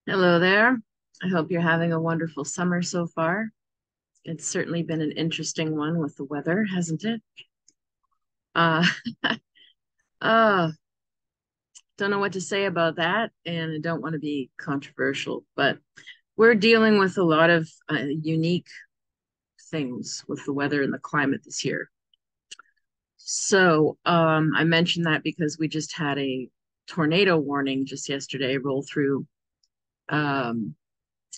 Hello there. I hope you're having a wonderful summer so far. It's certainly been an interesting one with the weather, hasn't it? Uh, uh, don't know what to say about that, and I don't want to be controversial, but we're dealing with a lot of unique things with the weather and the climate this year. I mentioned that because we just had a tornado warning just yesterday roll through um,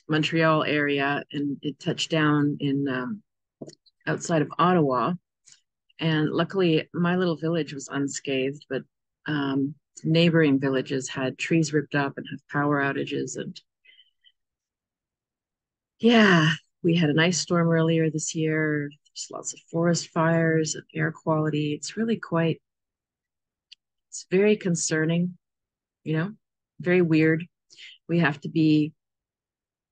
Montreal area, and it touched down in outside of Ottawa. And luckily, my little village was unscathed, but um, neighboring villages had trees ripped up and have power outages. And yeah, we had an ice storm earlier this year. There's lots of forest fires and air quality. It's very concerning, you know, very weird. We have to be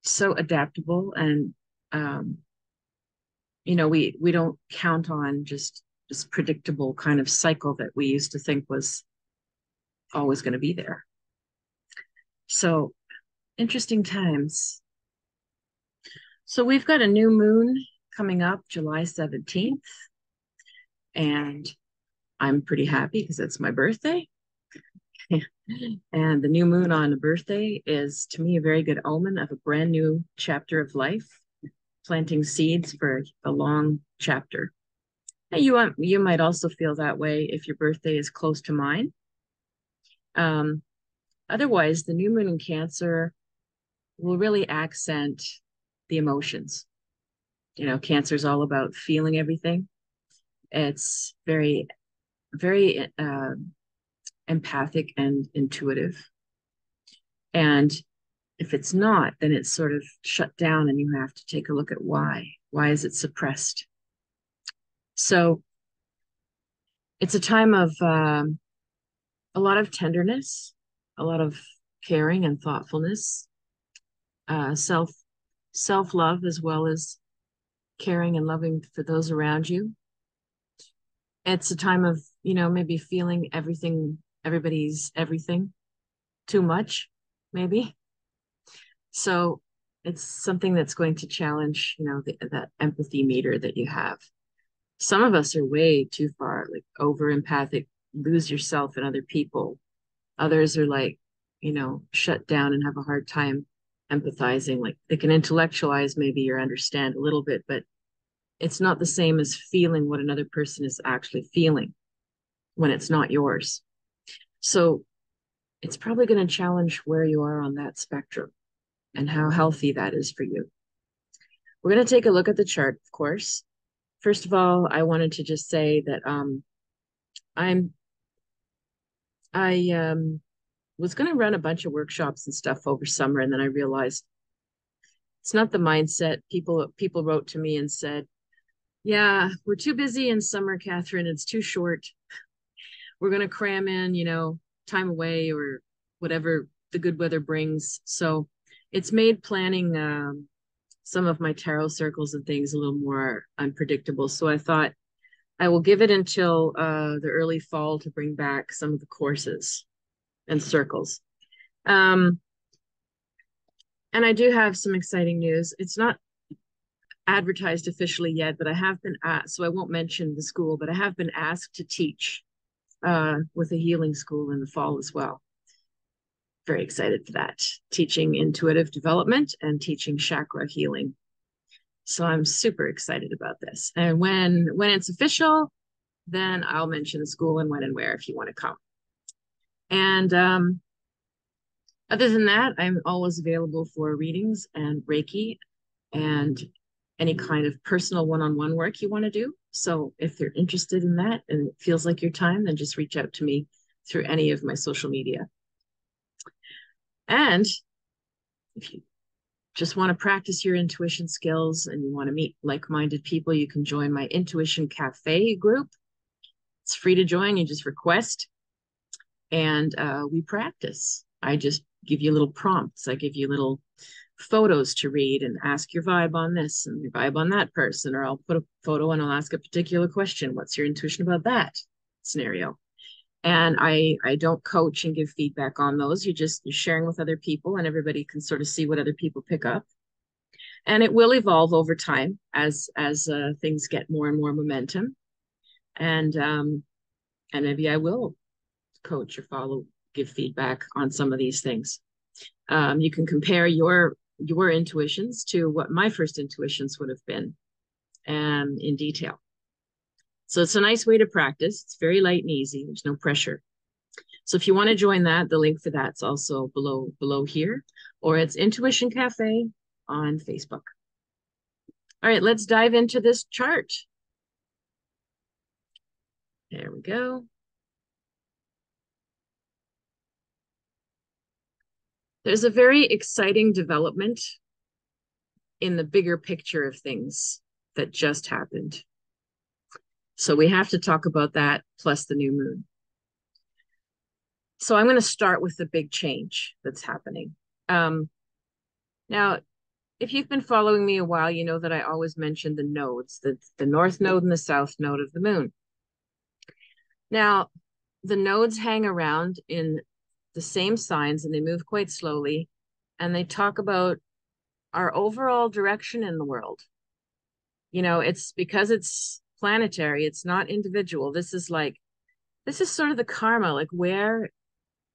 so adaptable and, um, we don't count on just this predictable kind of cycle that we used to think was always going to be there. So interesting times. So we've got a new moon coming up July 17th, and I'm pretty happy because it's my birthday. And the new moon on a birthday is to me a very good omen of a brand new chapter of life, planting seeds for a long chapter. And you might also feel that way if your birthday is close to mine. Um, Otherwise, the new moon in Cancer will really accent the emotions. Cancer is all about feeling everything. It's very empathic and intuitive. And if it's not, then it's sort of shut down and you have to take a look at why. Why is it suppressed? So it's a time of a lot of tenderness, a lot of caring and thoughtfulness, self self love as well as caring and loving for those around you. It's a time of, maybe feeling everybody's everything too much, maybe. So it's something that's going to challenge, that empathy meter that you have. Some of us are way too far, like over empathic, lose yourself in other people. Others are like, shut down and have a hard time empathizing. Like they can intellectualize maybe or understand a little bit, but it's not the same as feeling what another person is actually feeling when it's not yours. So it's probably going to challenge where you are on that spectrum and how healthy that is for you. We're going to take a look at the chart, of course. First of all, I wanted to just say that I'm I was going to run a bunch of workshops and stuff over summer, and then I realized it's not the mindset. People wrote to me and said, "Yeah, we're too busy in summer, Catherine. It's too short. We're going to cram in, time away or whatever the good weather brings." So it's made planning some of my tarot circles and things a little more unpredictable. So I thought I will give it until the early fall to bring back some of the courses and circles. Um, and I do have some exciting news. It's not advertised officially yet, but I have been asked, so I won't mention the school, but I have been asked to teach with a healing school in the fall as well. Very excited for that. Teaching intuitive development and teaching chakra healing. So I'm super excited about this. And when it's official, then I'll mention the school and when and where if you want to come. And other than that, I'm always available for readings and Reiki and any kind of personal one-on-one work you want to do. So if you're interested in that and it feels like your time, then just reach out to me through any of my social media. And if you just want to practice your intuition skills and you want to meet like-minded people, you can join my Intuition Cafe group. It's free to join. You just request and we practice. I just give you little prompts. I give you little photos to read and ask your vibe on this and your vibe on that person, or I'll put a photo and I'll ask a particular question. What's your intuition about that scenario? And I don't coach and give feedback on those. You're sharing with other people, and everybody can sort of see what other people pick up. And it will evolve over time as things get more and more momentum. And maybe I will coach or give feedback on some of these things. You can compare your intuitions to what my first intuitions would have been, in detail. So it's a nice way to practice. It's very light and easy. There's no pressure. So if you want to join that, the link for that's also below here, or it's Intuition Cafe on Facebook. All right, let's dive into this chart. There we go. There's a very exciting development in the bigger picture of things that just happened. So we have to talk about that, plus the new moon. So I'm going to start with the big change that's happening. Now, if you've been following me a while, you know that I always mention the nodes, the north node and the south node of the moon. Now, the nodes hang around in the same signs and they move quite slowly, and they talk about our overall direction in the world. You know, it's because it's planetary, it's not individual. This is sort of the karma, like where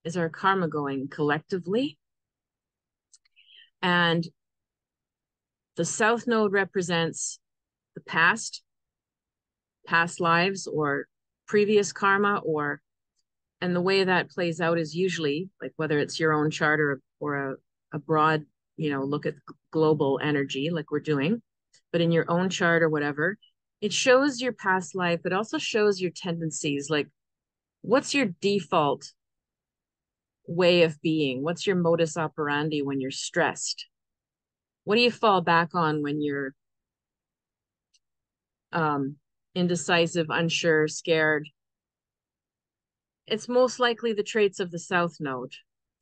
is our karma going collectively? And the south node represents the past lives or previous karma, and the way that plays out is usually like whether it's your own chart or a broad, look at global energy like we're doing, but in your own chart or whatever, it shows your past life. It also shows your tendencies, like what's your default way of being? What's your modus operandi when you're stressed? What do you fall back on when you're indecisive, unsure, scared? It's most likely the traits of the south node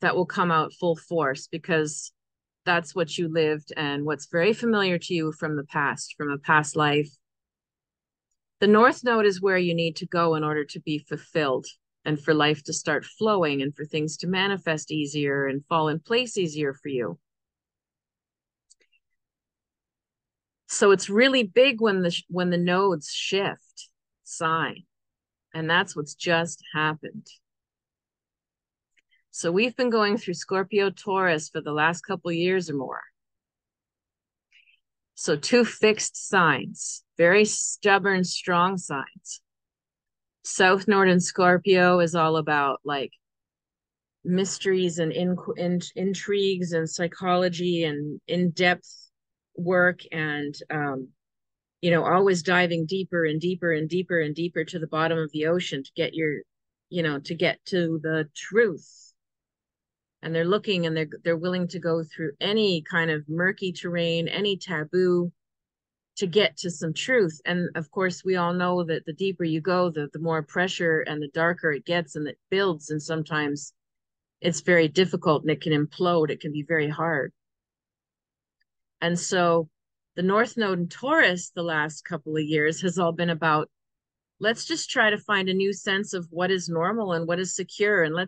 that will come out full force, because that's what you lived and what's very familiar to you from the past, from a past life. The north node is where you need to go in order to be fulfilled and for life to start flowing and for things to manifest easier and fall in place easier for you. So it's really big when the nodes shift sign, and that's what's just happened. So we've been going through Scorpio, Taurus for the last couple of years or more. So two fixed signs, very stubborn, strong signs. South Node in Scorpio is all about like mysteries and intrigues and psychology and in-depth work and, always diving deeper and deeper and deeper and deeper to the bottom of the ocean to get to get to the truth. And they're looking and they're willing to go through any kind of murky terrain, any taboo to get to some truth. And of course, we all know that the deeper you go, the more pressure and the darker it gets and it builds. And sometimes it's very difficult and it can implode. It can be very hard. And so the North Node in Taurus the last couple of years has all been about, let's just try to find a new sense of what is normal and what is secure. And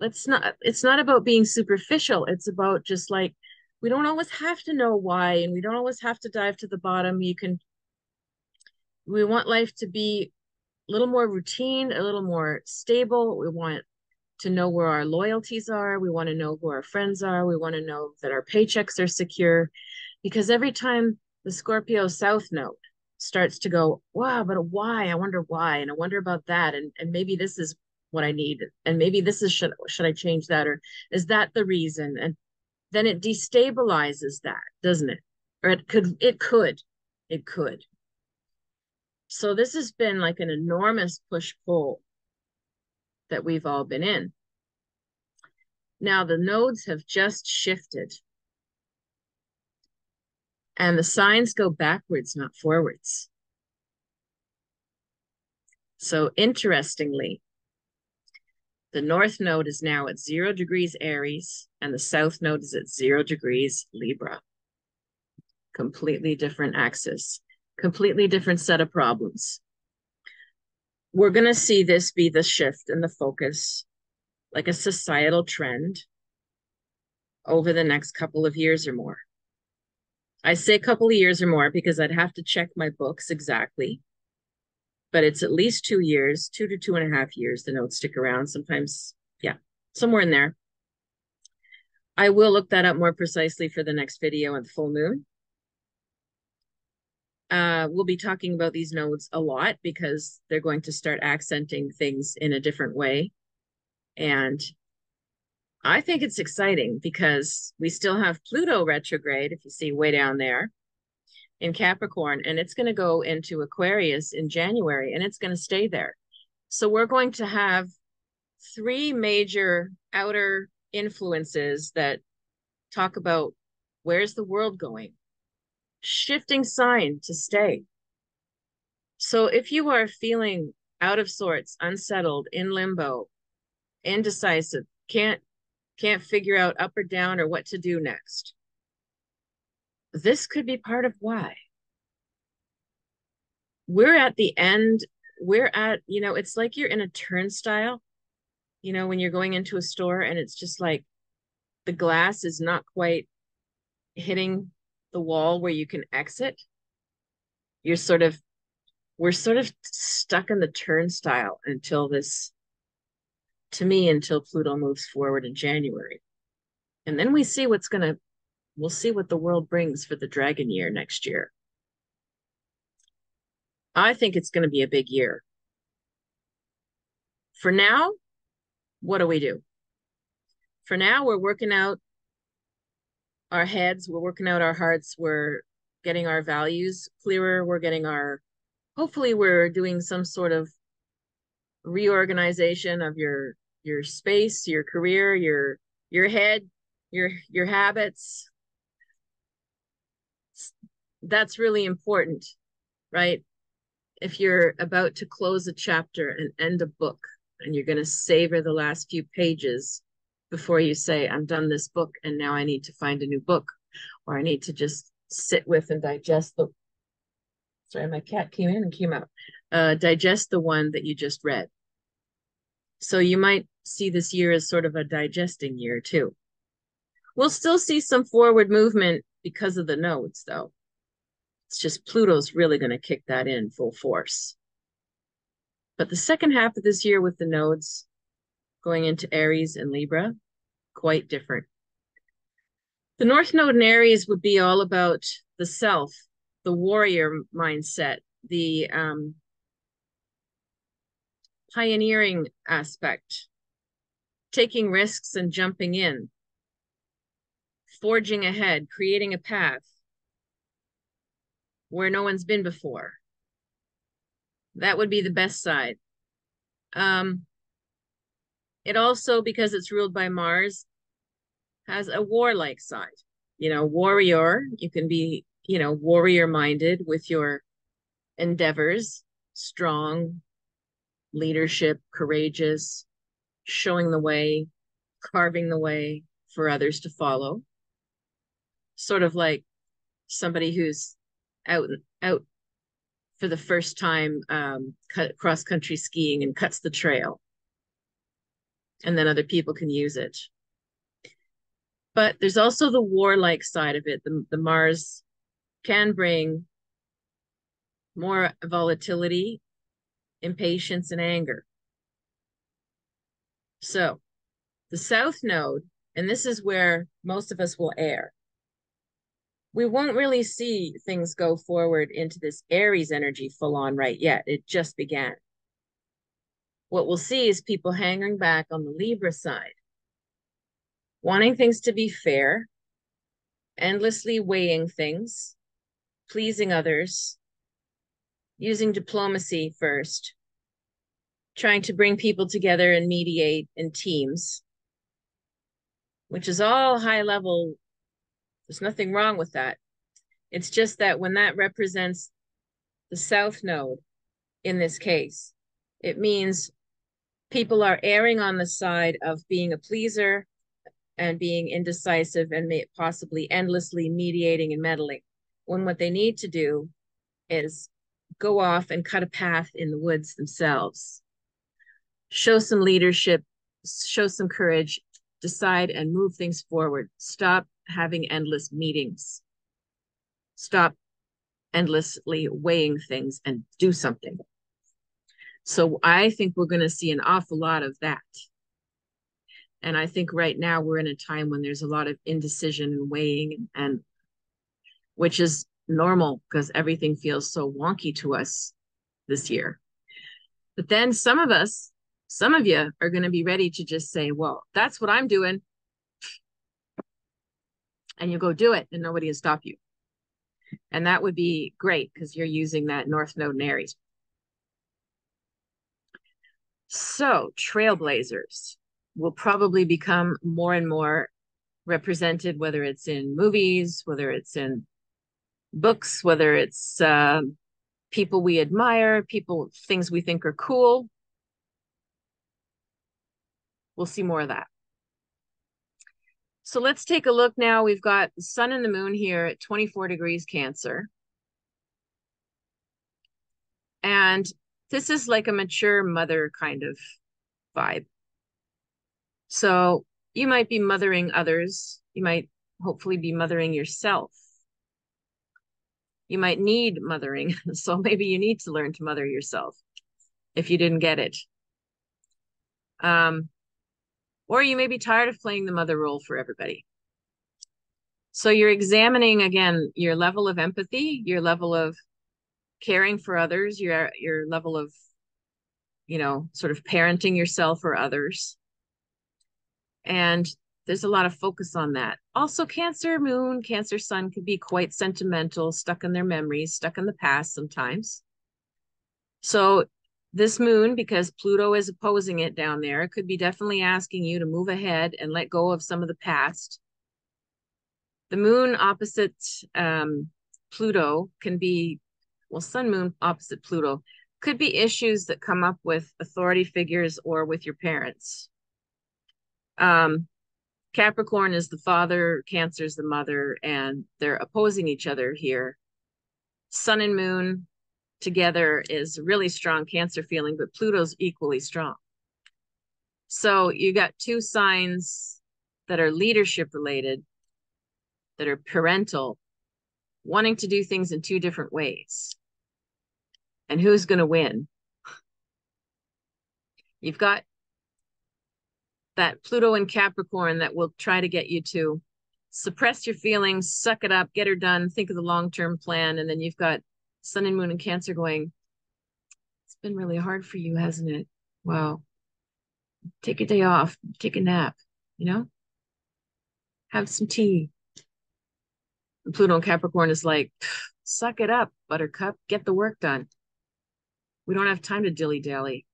it's not about being superficial. It's about just like, we don't always have to know why, and we don't always have to dive to the bottom. We want life to be a little more routine, a little more stable. We want to know where our loyalties are. We want to know who our friends are. We want to know that our paychecks are secure, because every time the Scorpio South Node starts to go, wow, but why? I wonder why. And I wonder about that. And maybe this is what I need. And maybe this is, should I change that? Or is that the reason? And then it destabilizes that, doesn't it? Or it could. So this has been like an enormous push-pull that we've all been in. Now the nodes have just shifted. And the signs go backwards, not forwards. So interestingly, the North Node is now at 0 degrees Aries, and the South Node is at 0 degrees Libra. Completely different axis, completely different set of problems. we're going to see this be the shift and the focus, like a societal trend over the next couple of years or more. I say a couple of years or more because I'd have to check my books exactly, but it's at least 2 years, 2 to 2.5 years. The notes stick around sometimes. Yeah, somewhere in there. I will look that up more precisely for the next video on the full moon. We'll be talking about these nodes a lot because they're going to start accenting things in a different way. And I think it's exciting because we still have Pluto retrograde, if you see way down there in Capricorn, and it's going to go into Aquarius in January, and it's going to stay there. So we're going to have 3 major outer influences that talk about where's the world going, shifting sign to stay. So if you are feeling out of sorts, unsettled, in limbo, indecisive, can't figure out up or down or what to do next, this could be part of why. We're at the end. We're at, it's like you're in a turnstile, when you're going into a store and it's just like the glass is not quite hitting the wall where you can exit. We're sort of stuck in the turnstile until Pluto moves forward in January. And then we'll see what the world brings for the dragon year next year. I think it's going to be a big year. For now, what do? For now, we're working out our heads, we're working out our hearts, we're getting our values clearer, hopefully we're doing some sort of reorganization of your space, your career, your head, your habits. That's really important, right? If you're about to close a chapter and end a book and you're going to savor the last few pages before you say, I'm done this book and now I need to find a new book, or I need to just sit with and digest sorry, my cat came in and came out. Digest the one that you just read. So you might see this year as sort of a digesting year too. We'll still see some forward movement because of the nodes though. It's just Pluto's really going to kick that in full force. But the second half of this year with the nodes going into Aries and Libra, quite different. The North Node in Aries would be all about the self, the warrior mindset, the pioneering aspect, taking risks and jumping in, forging ahead, creating a path where no one's been before. That would be the best side. It also, because it's ruled by Mars, has a warlike side. Warrior, you can be, warrior-minded with your endeavors, strong, leadership, courageous, showing the way, carving the way for others to follow. Sort of like somebody who's out for the first time, cross-country skiing and cuts the trail. And then other people can use it. But there's also the warlike side of it. The Mars can bring more volatility, impatience, and anger. So the South Node, and this is where most of us will err. We won't really see things go forward into this Aries energy full on right yet. It just began. What we'll see is people hanging back on the Libra side, wanting things to be fair, endlessly weighing things, pleasing others, using diplomacy first, trying to bring people together and mediate in teams, which is all high level. There's nothing wrong with that. It's just that when that represents the South Node, in this case, it means people are erring on the side of being a pleaser and being indecisive and possibly endlessly mediating and meddling, when what they need to do is go off and cut a path in the woods themselves. Show some leadership, show some courage, decide and move things forward. Stop having endless meetings. Stop endlessly weighing things and do something. So I think we're going to see an awful lot of that. And I think right now we're in a time when there's a lot of indecision and weighing, and which is normal because everything feels so wonky to us this year. But then some of you are going to be ready to just say, well, that's what I'm doing. And you go do it and nobody will stop you. And that would be great because you're using that North Node in Aries. So trailblazers will probably become more and more represented, whether it's in movies, whether it's in books, whether it's people we admire, things we think are cool. We'll see more of that. So let's take a look now. We've got the sun and the moon here at 24 degrees Cancer. And this is like a mature mother kind of vibe. So you might be mothering others. You might hopefully be mothering yourself. You might need mothering. So maybe you need to learn to mother yourself if you didn't get it. Or you may be tired of playing the mother role for everybody. So you're examining, again, your level of empathy, your level of caring for others, your level of, sort of parenting yourself or others. And there's a lot of focus on that. Also, Cancer moon, Cancer sun could be quite sentimental, stuck in their memories, stuck in the past sometimes. So this moon, because Pluto is opposing it down there, could be definitely asking you to move ahead and let go of some of the past. The moon opposite Pluto can be, well, sun moon opposite Pluto could be issues that come up with authority figures or with your parents. Capricorn is the father, Cancer is the mother, and they're opposing each other here. Sun and moon together is really strong Cancer feeling, but Pluto's equally strong. So you got two signs that are leadership related, that are parental, wanting to do things in two different ways. And who's going to win? You've got that Pluto and Capricorn that will try to get you to suppress your feelings, suck it up, get her done, think of the long-term plan. And then you've got Sun and Moon and Cancer going, it's been really hard for you, hasn't it? Wow. Take a day off, take a nap, have some tea. And Pluto and Capricorn is like, suck it up, buttercup, get the work done. We don't have time to dilly-dally.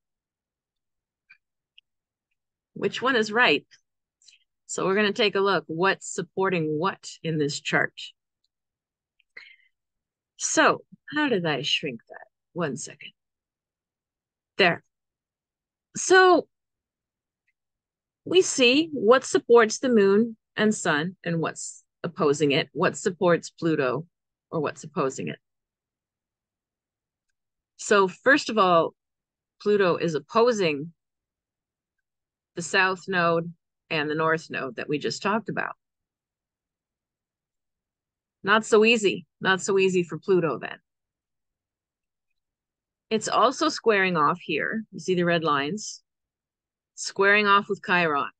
Which one is right? So we're going to take a look. What's supporting what in this chart? So how did I shrink that? 1 second. There. So we see what supports the moon and sun and what's opposing it, what supports Pluto or what's opposing it. So first of all, Pluto is opposing the South Node and the North Node that we just talked about. Not so easy. Not so easy for Pluto then. It's also squaring off here. You see the red lines? Squaring off with Chiron.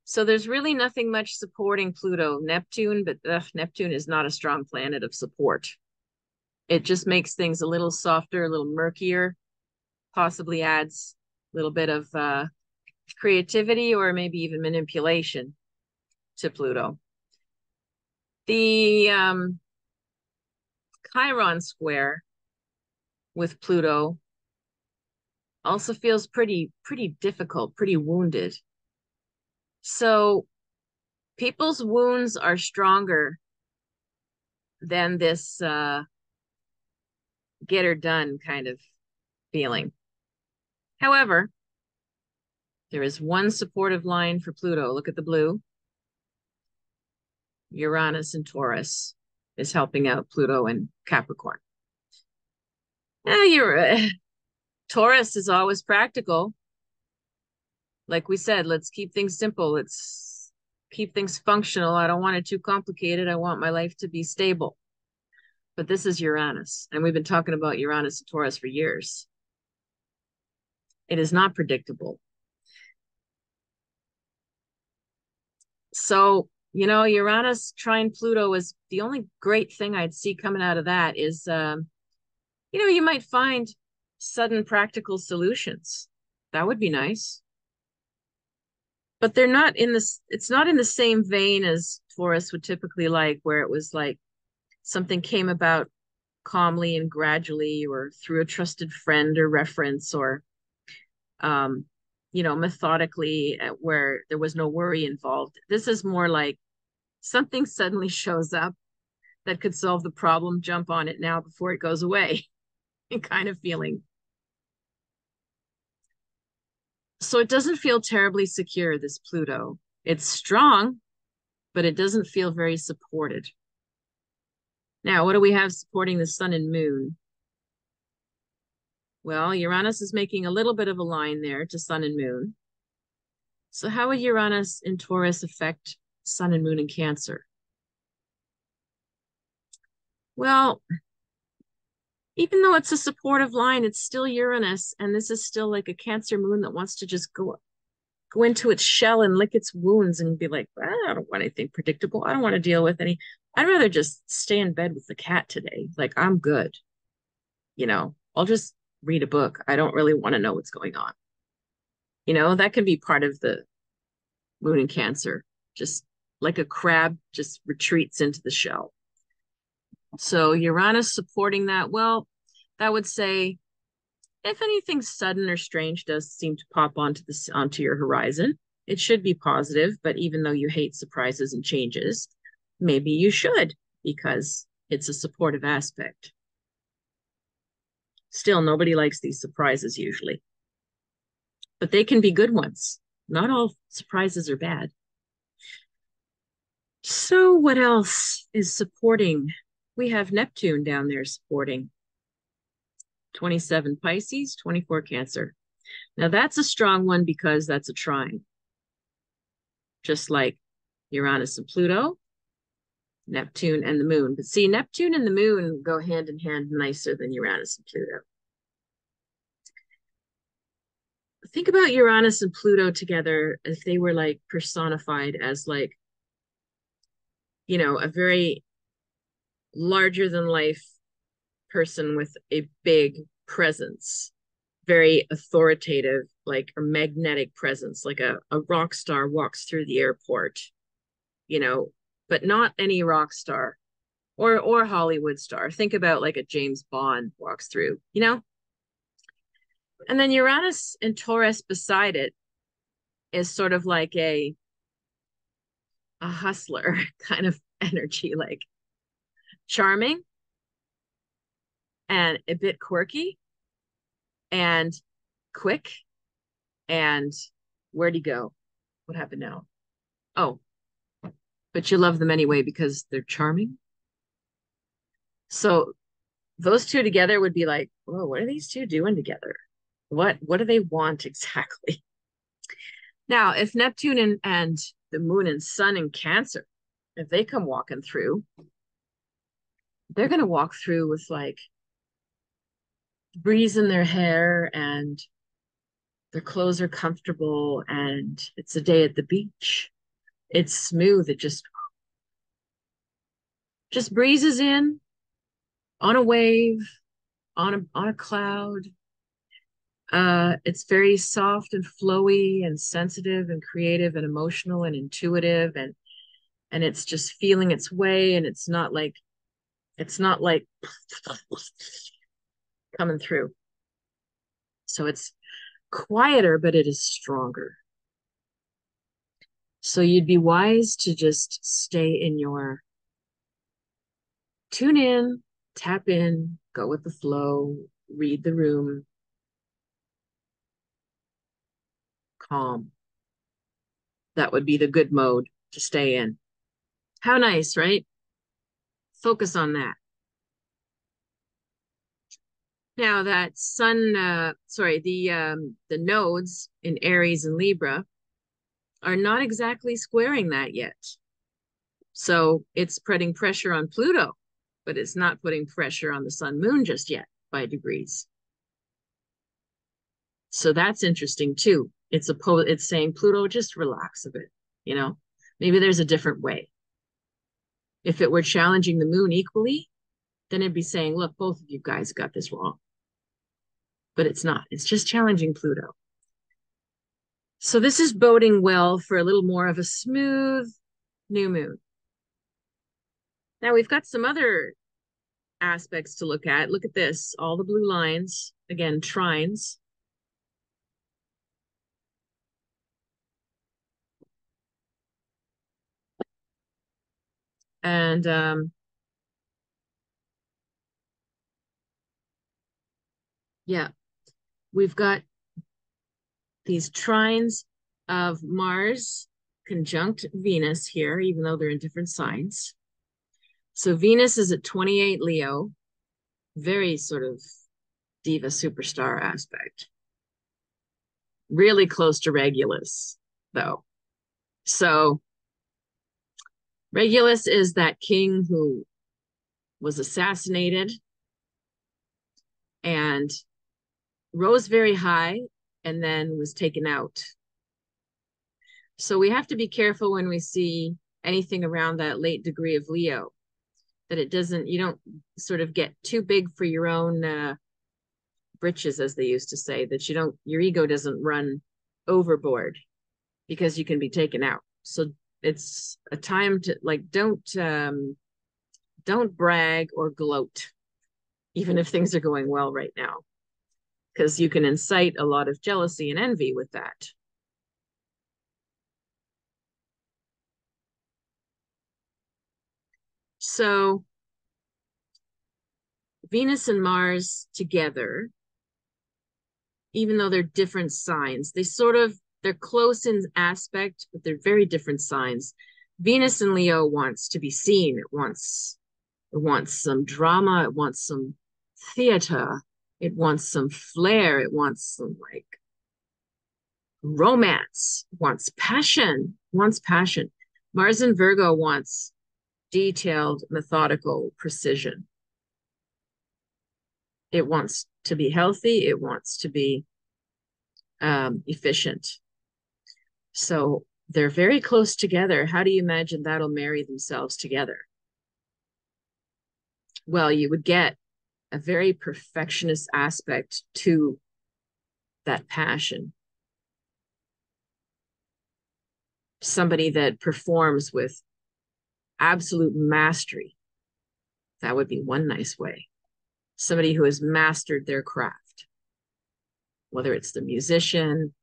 So there's really nothing much supporting Pluto. Neptune, but Neptune is not a strong planet of support. It just makes things a little softer, a little murkier, possibly adds a little bit of creativity or maybe even manipulation to Pluto. The Chiron square with Pluto also feels pretty difficult, pretty wounded. So people's wounds are stronger than this get her done kind of feeling. However, there is one supportive line for Pluto. Look at the blue. Uranus and Taurus is helping out Pluto and Capricorn. Yeah, Taurus is always practical. Like we said, let's keep things simple. Let's keep things functional. I don't want it too complicated. I want my life to be stable. But this is Uranus, and we've been talking about Uranus and Taurus for years. It is not predictable. So, Uranus trine Pluto is the only great thing I'd see coming out of that is, you might find sudden practical solutions. That would be nice. But they're not in this, it's not in the same vein as Taurus would typically like, where it was like something came about calmly and gradually or through a trusted friend or reference or um methodically, where there was no worry involved. This is more like something suddenly shows up that could solve the problem, jump on it now before it goes away kind of feeling. So it doesn't feel terribly secure, this Pluto. It's strong, but it doesn't feel very supported. Now, what do we have supporting the sun and moon? Well, Uranus is making a little bit of a line there to sun and moon. So how would Uranus in Taurus affect sun and moon in Cancer? Well, even though it's a supportive line, it's still Uranus, and this is still like a Cancer moon that wants to just go into its shell and lick its wounds and be like, I don't want anything predictable. I don't want to deal with any. I'd rather just stay in bed with the cat today. Like, I'm good. I'll just read a book. I don't really want to know what's going on. That can be part of the moon in Cancer. Just like a crab just retreats into the shell. So Uranus supporting that, well, that would say if anything sudden or strange does seem to pop onto your horizon, it should be positive. But even though you hate surprises and changes, maybe you should, because it's a supportive aspect. Still, nobody likes these surprises usually, but they can be good ones. Not all surprises are bad. So what else is supporting? We have Neptune down there supporting. 27 Pisces, 24 Cancer. Now that's a strong one because that's a trine. Just like Uranus and Pluto, Neptune and the moon. But see, Neptune and the moon go hand in hand nicer than Uranus and Pluto. Think about Uranus and Pluto together if they were like personified as like, a very larger than life person with a big presence, very authoritative, like a magnetic presence, like a rock star walks through the airport, but not any rock star or Hollywood star. Think about like a James Bond walks through. And then Uranus and Taurus beside it is sort of like a hustler kind of energy, like charming and a bit quirky and quick. And where'd he go? What happened now? Oh, but you love them anyway because they're charming. So those two together would be like, whoa, what are these two doing together? What do they want exactly? Now, if Neptune and the moon and sun in Cancer, if they come walking through, they're going to walk through with like breeze in their hair and their clothes are comfortable and it's a day at the beach. It's smooth. It just breezes in on a wave, on a cloud. It's very soft and flowy and sensitive and creative and emotional and intuitive and it's just feeling its way, and it's not like coming through. So it's quieter, but it is stronger. So you'd be wise to just stay in your tune in, tap in, go with the flow, read the room, calm. That would be the good mode to stay in. How nice, right? Focus on that. Now that the nodes in Aries and Libra are not exactly squaring that yet. So it's putting pressure on Pluto, but it's not putting pressure on the sun moon just yet by degrees. So that's interesting too. It's saying, Pluto, just relax a bit, you know, maybe there's a different way. If it were challenging the moon equally, then it'd be saying, look, both of you guys got this wrong. But it's not. It's just challenging Pluto. So this is boding well for a little more of a smooth new moon. Now we've got some other aspects to look at. Look at this, all the blue lines, again, trines. And yeah, we've got these trines of Mars conjunct Venus here, even though they're in different signs. So Venus is at 28 Leo, very sort of diva superstar aspect. Really close to Regulus, though. So Regulus is that king who was assassinated and rose very high and then was taken out. So we have to be careful when we see anything around that late degree of Leo, that you don't sort of get too big for your own britches, as they used to say, that your ego doesn't run overboard because you can be taken out. So it's a time to don't brag or gloat, even if things are going well right now, because you can incite a lot of jealousy and envy with that. So Venus and Mars together, even though they're different signs, they're close in aspect, but they're very different signs. Venus and Leo wants to be seen. It wants some drama. It wants some theater. It wants some flair. It wants some romance. It wants passion. It wants passion. Mars and Virgo wants detailed, methodical precision. It wants to be healthy. It wants to be efficient. So they're very close together. How do you imagine that'll marry themselves together? Well, you would get a very perfectionist aspect to that passion. Somebody that performs with absolute mastery. That would be one nice way. Somebody who has mastered their craft, whether it's the musician,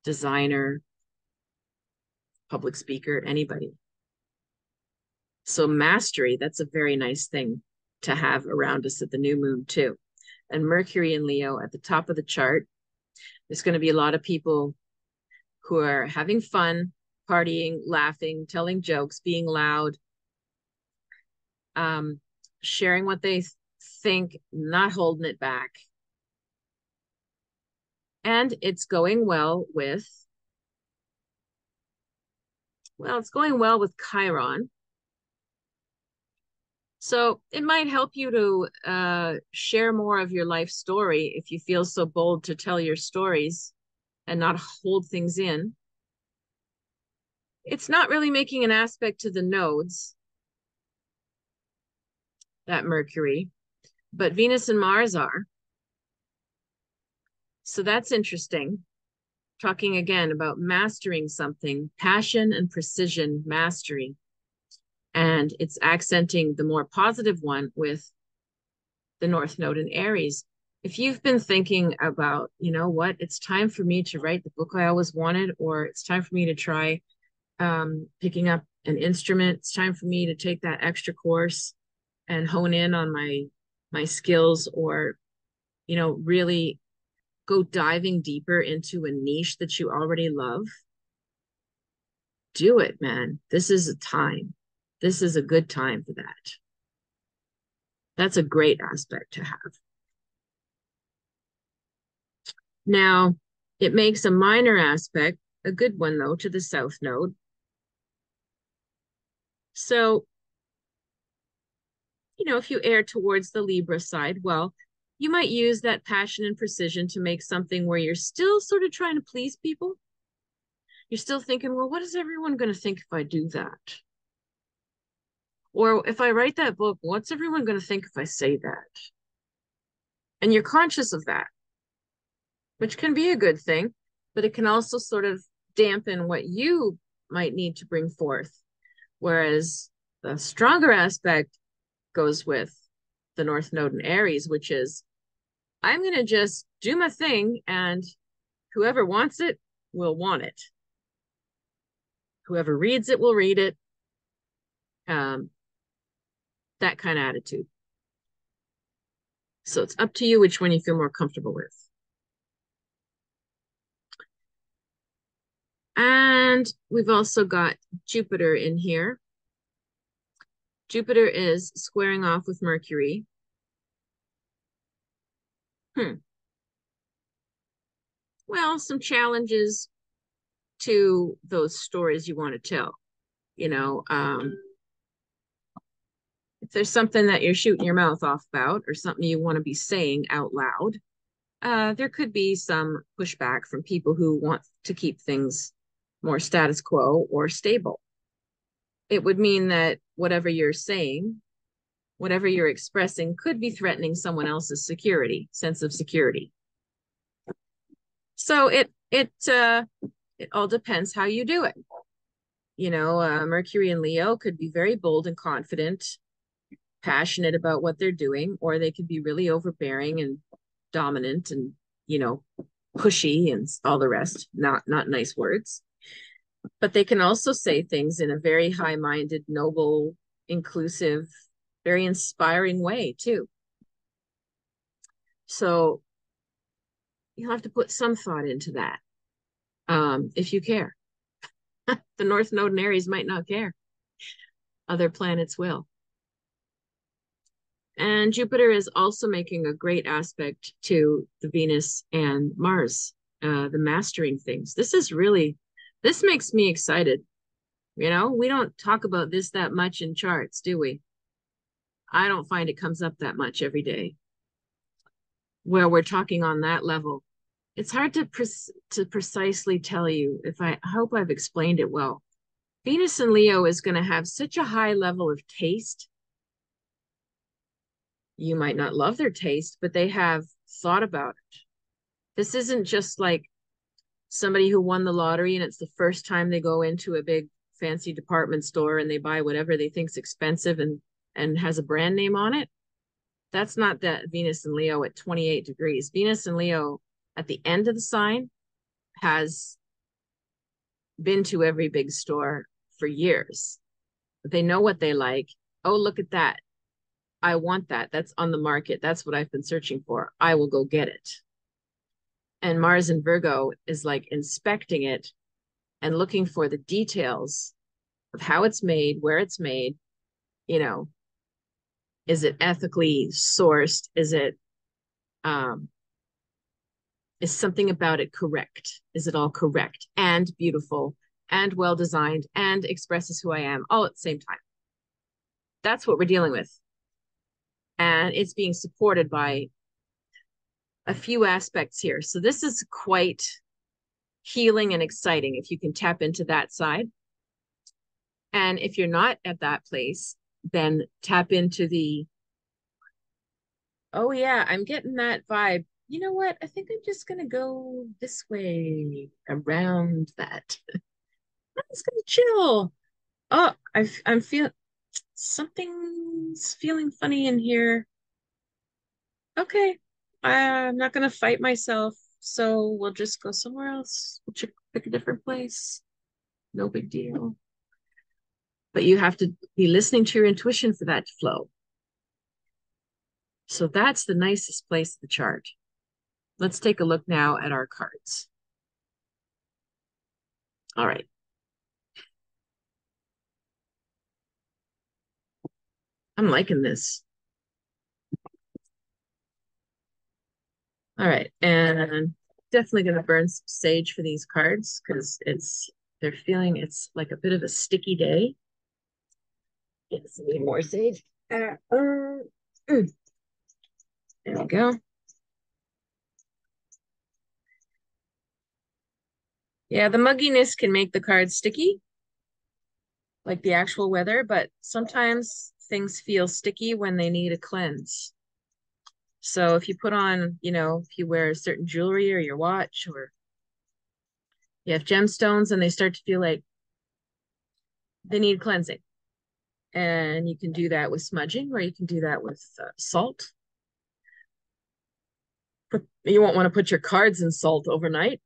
designer, public speaker, anybody. So mastery, that's a very nice thing to have around us at the new moon too. And Mercury and Leo at the top of the chart. There's going to be a lot of people who are having fun, partying, laughing, telling jokes, being loud, sharing what they think, not holding it back. And it's going well with Chiron. So it might help you to share more of your life story if you feel so bold to tell your stories and not hold things in. It's not really making an aspect to the nodes, that Mercury, but Venus and Mars are. So that's interesting. Talking again about mastering something, passion and precision, mastery. And it's accenting the more positive one with the North Node in Aries. If you've been thinking about, you know what, it's time for me to write the book I always wanted, or it's time for me to try picking up an instrument, it's time for me to take that extra course and hone in on my skills, or, you know, really go diving deeper into a niche that you already love, do it, man. This is a time. This is a good time for that. That's a great aspect to have. Now, it makes a minor aspect, a good one though, to the South Node. So, if you err towards the Libra side, well, you might use that passion and precision to make something where you're still sort of trying to please people. You're still thinking, well, what is everyone going to think if I do that? Or if I write that book, what's everyone going to think if I say that? And you're conscious of that, which can be a good thing, but it can also sort of dampen what you might need to bring forth. Whereas the stronger aspect goes with the North Node in Aries, which is I'm going to just do my thing, and whoever wants it will want it. Whoever reads it will read it. That kind of attitude. So it's up to you which one you feel more comfortable with. And we've also got Jupiter in here. Jupiter is squaring off with Mercury. Well, some challenges to those stories you want to tell. If there's something that you're shooting your mouth off about or something you want to be saying out loud, there could be some pushback from people who want to keep things more status quo or stable. It would mean that whatever you're saying, whatever you're expressing could be threatening someone else's sense of security. So it all depends how you do it. Mercury and Leo could be very bold and confident, passionate about what they're doing, or they could be really overbearing and dominant and, pushy and all the rest, not nice words. But they can also say things in a very high-minded, noble, inclusive, very inspiring way too. So you'll have to put some thought into that, if you care. The North Node in Aries might not care. Other planets will. And Jupiter is also making a great aspect to the Venus and Mars, the mastering things. This makes me excited. We don't talk about this that much in charts, do we? I don't find it comes up that much every day where we're talking on that level. It's hard to precisely tell you. I hope I've explained it well. Venus and Leo is going to have such a high level of taste. You might not love their taste, but they have thought about it. This isn't just like somebody who won the lottery and it's the first time they go into a big fancy department store and they buy whatever they think's expensive and has a brand name on it. That's not that Venus and Leo at 28 degrees. Venus and Leo at the end of the sign has been to every big store for years. They know what they like. Oh, look at that. I want that. That's on the market. That's what I've been searching for. I will go get it. And Mars in Virgo is like inspecting it and looking for the details of how it's made, where it's made. Is it ethically sourced? Is something about it correct? Is it all correct and beautiful and well designed and expresses who I am all at the same time? That's what we're dealing with. And it's being supported by a few aspects here. So this is quite healing and exciting if you can tap into that side. And if you're not at that place, then tap into oh yeah, I'm getting that vibe. You know what? I think I'm just going to go this way around that. I'm just going to chill. Oh, I'm feeling something's feeling funny in here. Okay, I'm not going to fight myself. So we'll just go somewhere else. We'll pick a different place. No big deal. But you have to be listening to your intuition for that to flow. So that's the nicest place of the chart. Let's take a look now at our cards. All right. I'm liking this. All right. And Definitely going to burn some sage for these cards because they're feeling it's like a bit of a sticky day. Get some more sage. There we go. Yeah, the mugginess can make the cards sticky, like the actual weather, but sometimes things feel sticky when they need a cleanse. So if you put on, if you wear certain jewelry or your watch or you have gemstones and they start to feel like they need cleansing. And you can do that with smudging or you can do that with salt. You won't want to put your cards in salt overnight.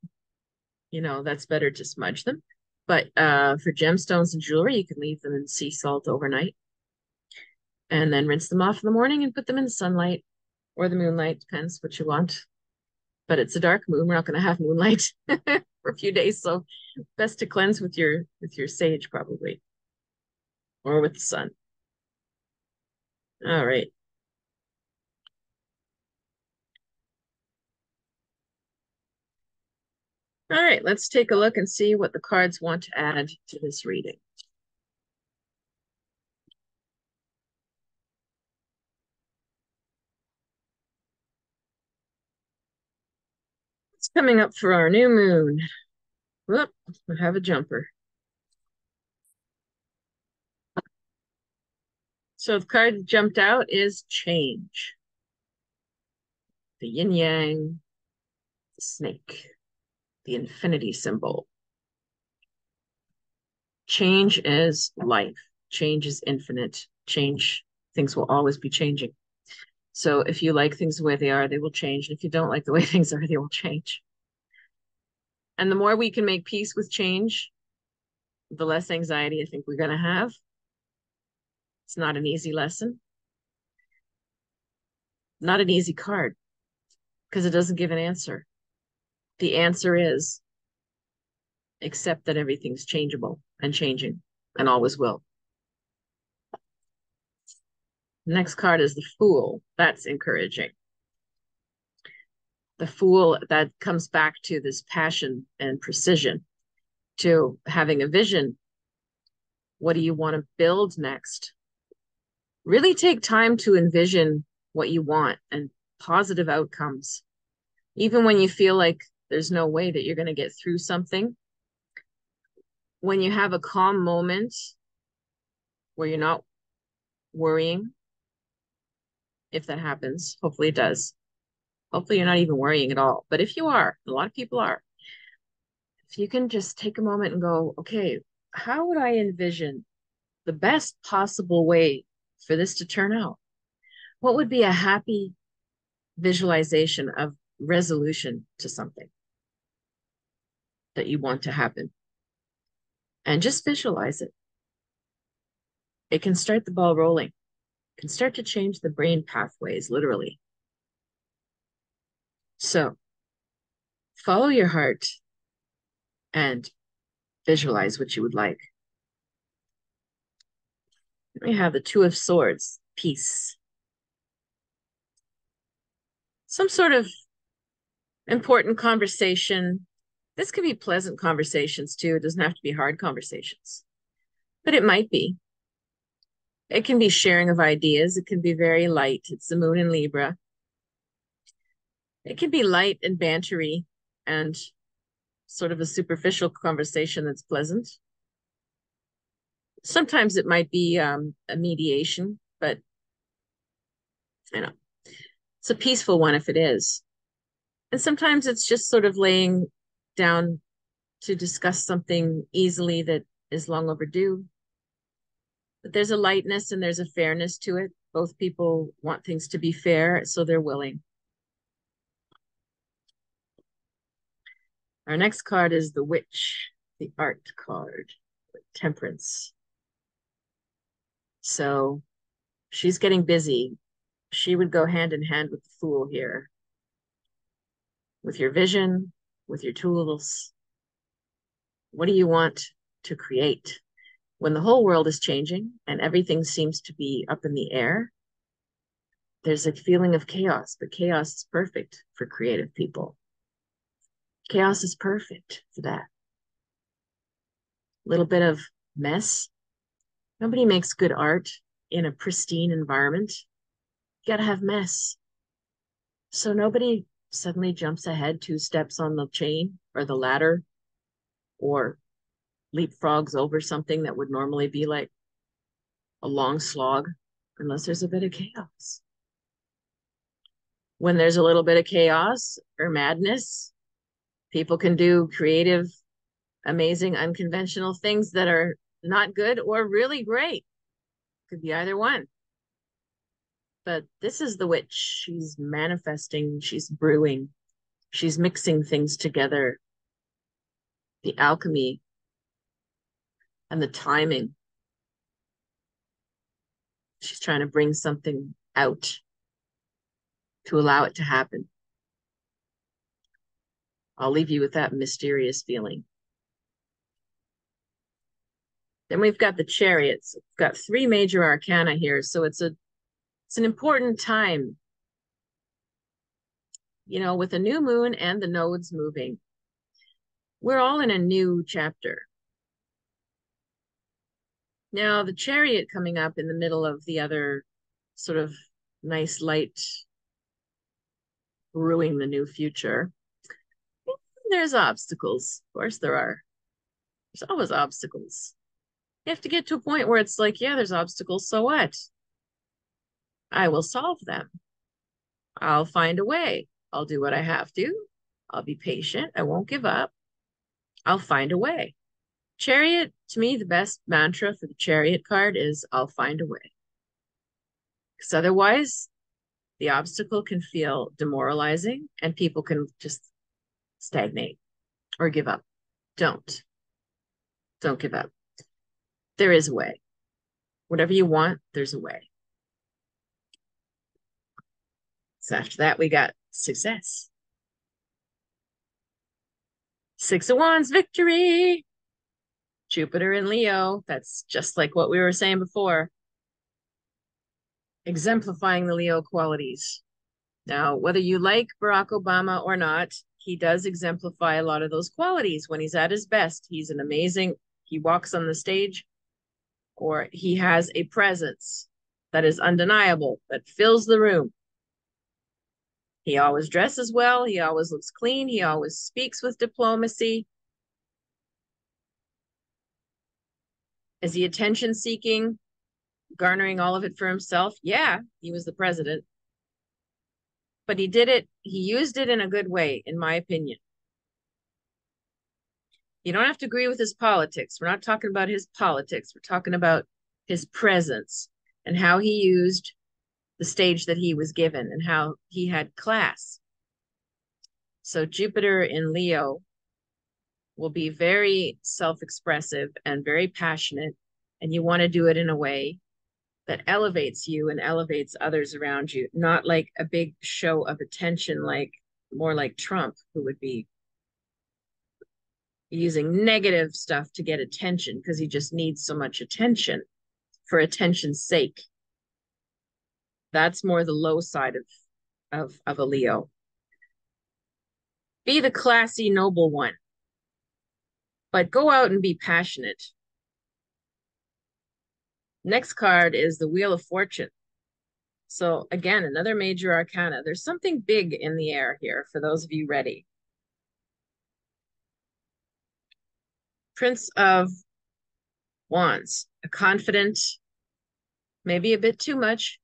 That's better to smudge them. But for gemstones and jewelry, you can leave them in sea salt overnight and then rinse them off in the morning and put them in the sunlight or the moonlight, depends what you want. But it's a dark moon. We're not going to have moonlight for a few days. So best to cleanse with your sage probably, or with the sun. All right. All right, let's take a look and see what the cards want to add to this reading. It's coming up for our new moon. Whoop, I have a jumper. So the card that jumped out is change. The yin yang, the snake, the infinity symbol. Change is life. Change is infinite. Change, things will always be changing. So if you like things the way they are, they will change. And if you don't like the way things are, they will change. And the more we can make peace with change, the less anxiety I think we're going to have. It's not an easy lesson. Not an easy card because it doesn't give an answer. The answer is accept that everything's changeable and changing and always will. Next card is the Fool. That's encouraging. The Fool, that comes back to this passion and precision, to having a vision. What do you want to build next? Really take time to envision what you want and positive outcomes. Even when you feel like there's no way that you're going to get through something, when you have a calm moment where you're not worrying, if that happens, hopefully it does. Hopefully you're not even worrying at all. But if you are, a lot of people are, if you can just take a moment and go, okay, how would I envision the best possible way for this to turn out? What would be a happy visualization of resolution to something that you want to happen? And just visualize it. It can start the ball rolling. It can start to change the brain pathways, literally. So follow your heart and visualize what you would like. We have the Two of Swords, peace. Some sort of important conversation. This could be pleasant conversations too. It doesn't have to be hard conversations, but it might be. It can be sharing of ideas. It can be very light. It's the moon in Libra. It can be light and bantery and sort of a superficial conversation that's pleasant. Sometimes it might be a mediation, but it's a peaceful one if it is. And sometimes it's just sort of laying down to discuss something easily that is long overdue. But there's a lightness and there's a fairness to it. Both people want things to be fair, so they're willing. Our next card is the Witch, the art card, Temperance. So she's getting busy. She would go hand in hand with the Fool here. With your vision, with your tools. What do you want to create? When the whole world is changing and everything seems to be up in the air, there's a feeling of chaos, but chaos is perfect for creative people. Chaos is perfect for that. A little bit of mess. Nobody makes good art in a pristine environment. You gotta have mess. So nobody suddenly jumps ahead 2 steps on the chain or the ladder or leapfrogs over something that would normally be like a long slog unless there's a bit of chaos. When there's a little bit of chaos or madness, people can do creative, amazing, unconventional things that are not good or really great. Could be either one. But this is the witch. She's manifesting, she's brewing, she's mixing things together. The alchemy and the timing. She's trying to bring something out to allow it to happen. I'll leave you with that mysterious feeling. Then we've got the chariots. We've got 3 major arcana here. So it's an important time, you know, with a new moon and the nodes moving. We're all in a new chapter. Now, the chariot coming up in the middle of the other sort of nice light brewing the new future. There's obstacles. Of course there are. There's always obstacles. You have to get to a point where it's like, yeah, there's obstacles, so what? I will solve them. I'll find a way. I'll do what I have to. I'll be patient. I won't give up. I'll find a way. Chariot, to me, the best mantra for the chariot card is I'll find a way. Because otherwise, the obstacle can feel demoralizing and people can just stagnate or give up. Don't give up. There is a way. Whatever you want, there's a way. So after that, we got success. 6 of Wands, victory. Jupiter in Leo. That's just like what we were saying before. Exemplifying the Leo qualities. Now, whether you like Barack Obama or not, he does exemplify a lot of those qualities. When he's at his best, he's an amazing, he walks on the stage, or he has a presence that is undeniable, that fills the room. He always dresses well. He always looks clean. He always speaks with diplomacy. Is he attention seeking, garnering all of it for himself? Yeah, he was the president. But he did it, he used it in a good way, in my opinion. You don't have to agree with his politics. We're not talking about his politics. We're talking about his presence and how he used the stage that he was given and how he had class. So Jupiter in Leo will be very self-expressive and very passionate, and you want to do it in a way that elevates you and elevates others around you, not like a big show of attention, like more like Trump, who would be using negative stuff to get attention because he just needs so much attention for attention's sake. That's more the low side of a Leo. Be the classy, noble one, but go out and be passionate. Next card is the Wheel of Fortune. So again, another major arcana. There's something big in the air here for those of you ready. Prince of Wands, a confident, maybe a bit too much,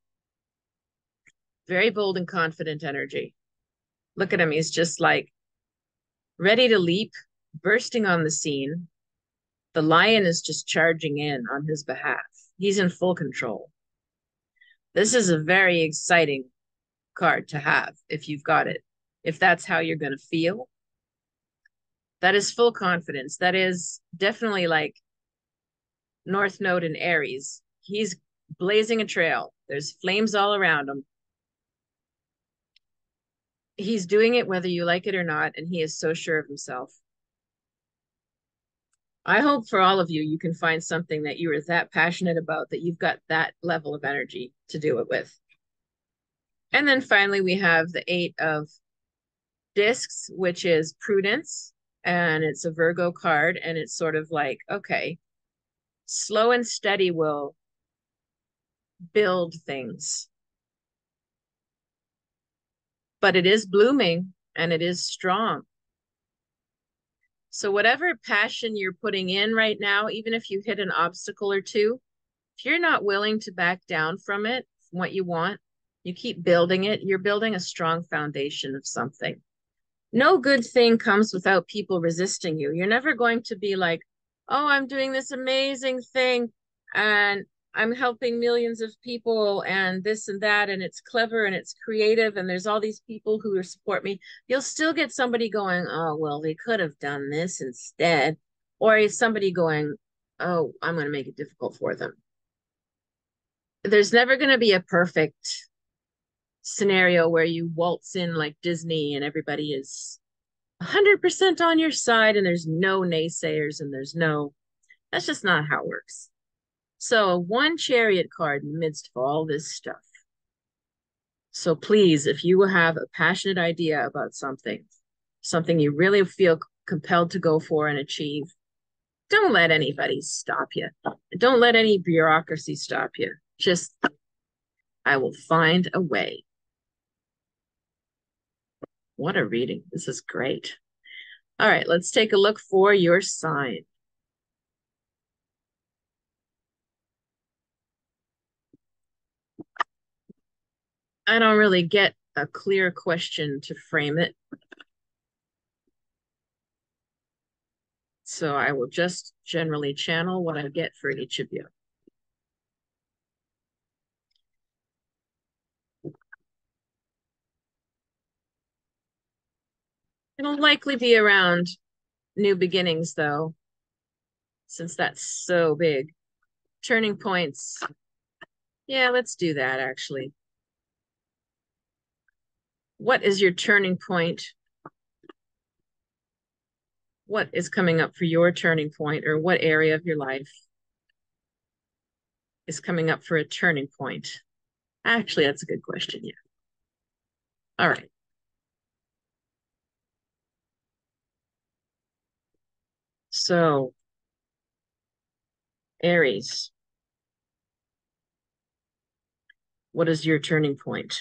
very bold and confident energy. Look at him. He's just like ready to leap, bursting on the scene. The lion is just charging in on his behalf. He's in full control. This is a very exciting card to have if you've got it. If that's how you're going to feel, that is full confidence. That is definitely like North Node in Aries. He's blazing a trail. There's flames all around him. He's doing it whether you like it or not, and he is so sure of himself. I hope for all of you, you can find something that you are that passionate about that you've got that level of energy to do it with. And then finally, we have the 8 of discs, which is prudence, and it's a Virgo card, and it's sort of like, okay, slow and steady will build things, but it is blooming and it is strong. So whatever passion you're putting in right now, even if you hit an obstacle or two, if you're not willing to back down from it, from what you want, you keep building it, you're building a strong foundation of something. No good thing comes without people resisting you. You're never going to be like, oh, I'm doing this amazing thing and I'm helping millions of people and this and that, and it's clever and it's creative and there's all these people who support me. You'll still get somebody going, oh, well, they could have done this instead. Or somebody going, oh, I'm going to make it difficult for them. There's never going to be a perfect scenario where you waltz in like Disney and everybody is 100% on your side and there's no naysayers and that's just not how it works. So one Chariot card in the midst of all this stuff. So please, if you have a passionate idea about something you really feel compelled to go for and achieve, don't let anybody stop you. Don't let any bureaucracy stop you. Just, I will find a way. What a reading. This is great. All right, let's take a look for your sign. I don't really get a clear question to frame it. So I will just generally channel what I get for each of you. It'll likely be around new beginnings, though, since that's so big. Turning points. Yeah, let's do that, actually. What is your turning point? What is coming up for your turning point, or what area of your life is coming up for a turning point? Actually, that's a good question, yeah. All right. So, Aries, what is your turning point?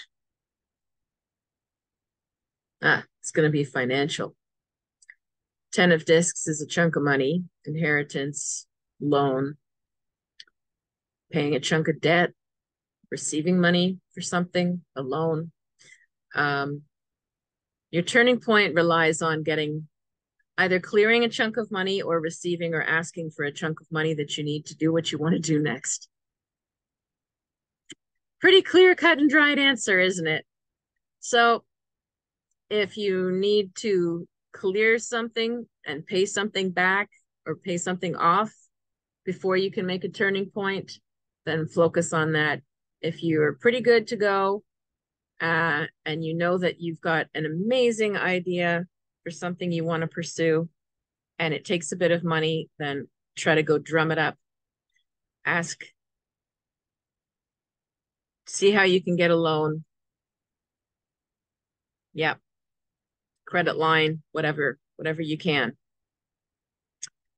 It's going to be financial. 10 of discs is a chunk of money, inheritance, loan, paying a chunk of debt, receiving money for something, a loan. Your turning point relies on getting either clearing a chunk of money or receiving or asking for a chunk of money that you need to do what you want to do next. Pretty clear, cut and dried answer, isn't it? So if you need to clear something and pay something back or pay something off before you can make a turning point, then focus on that. If you're pretty good to go, and you know that you've got an amazing idea for something you want to pursue, and it takes a bit of money, then try to go drum it up. Ask, see how you can get a loan. Yep. Credit line, whatever you can.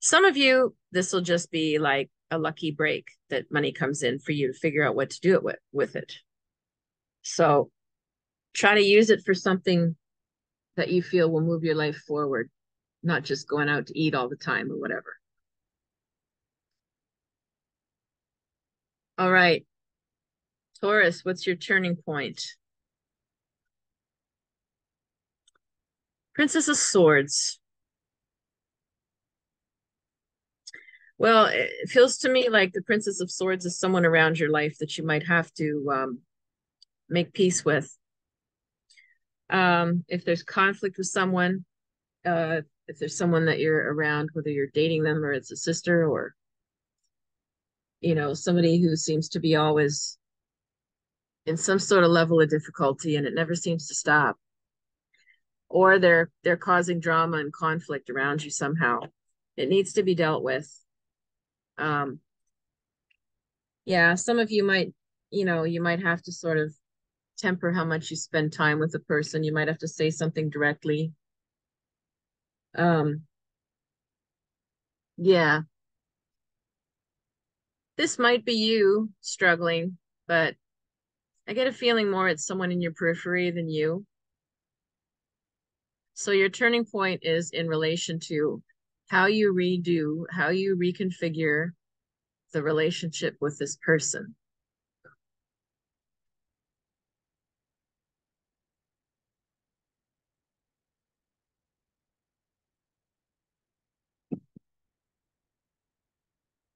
Some of you, this will just be like a lucky break that money comes in for you to figure out what to do it with it. So try to use it for something that you feel will move your life forward, not just going out to eat all the time or whatever. All right. Taurus, what's your turning point? Princess of Swords. Well, it feels to me like the Princess of Swords is someone around your life that you might have to make peace with. If there's conflict with someone, if there's someone that you're around, whether you're dating them or it's a sister or, somebody who seems to be always in some sort of level of difficulty and it never seems to stop, or they're causing drama and conflict around you somehow, it needs to be dealt with. Yeah, some of you might, you might have to sort of temper how much you spend time with a person. You might have to say something directly. Um, yeah, this might be you struggling, but I get a feeling more it's someone in your periphery than you. So your turning point is in relation to how you reconfigure the relationship with this person.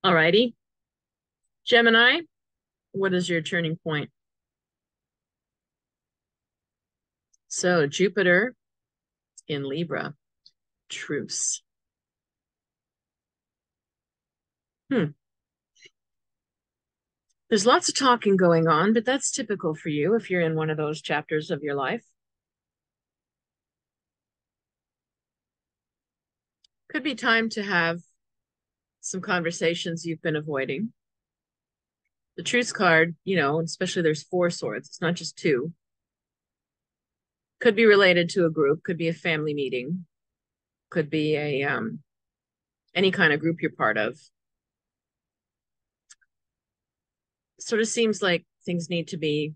Alrighty. Gemini, what is your turning point? So Jupiter in Libra, truce. There's lots of talking going on, but that's typical for you if you're in one of those chapters of your life. Could be time to have some conversations you've been avoiding. The truce card, especially there's 4 swords, it's not just 2. Could be related to a group, could be a family meeting, could be any kind of group you're part of. Sort of seems like things need to be,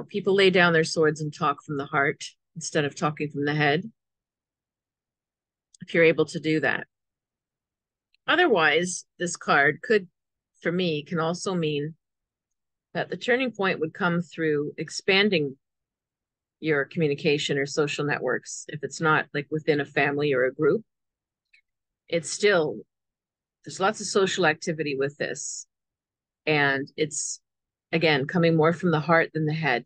people lay down their swords and talk from the heart instead of talking from the head, if you're able to do that. Otherwise, this card could, for me, can also mean that the turning point would come through expanding your communication or social networks. If it's not like within a family or a group, it's still, there's lots of social activity with this. And it's, again, coming more from the heart than the head.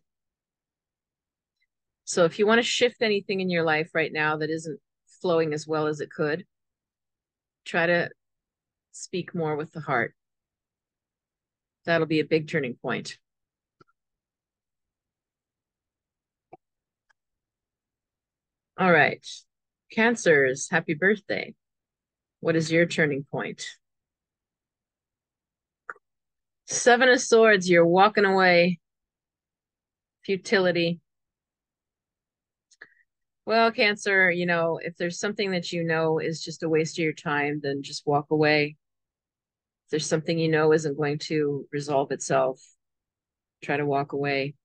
So if you want to shift anything in your life right now that isn't flowing as well as it could, try to speak more with the heart. That'll be a big turning point. All right. Cancers, happy birthday. What is your turning point? 7 of Swords, you're walking away. Futility. Well, Cancer, if there's something that is just a waste of your time, then just walk away. If there's something isn't going to resolve itself, try to walk away.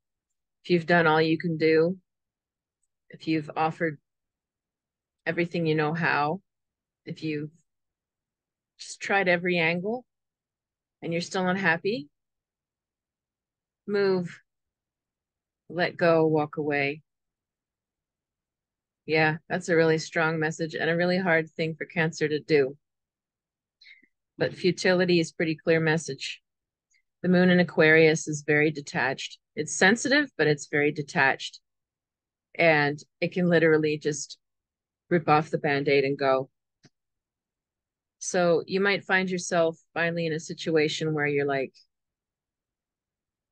If you've done all you can do, if you've offered everything you know how, if you've just tried every angle and you're still unhappy, move, let go, walk away. Yeah, that's a really strong message and a really hard thing for Cancer to do. But futility is pretty clear message. The moon in Aquarius is very detached. It's sensitive, but it's very detached. And it can literally just rip off the Band-Aid and go. So you might find yourself finally in a situation where you're like,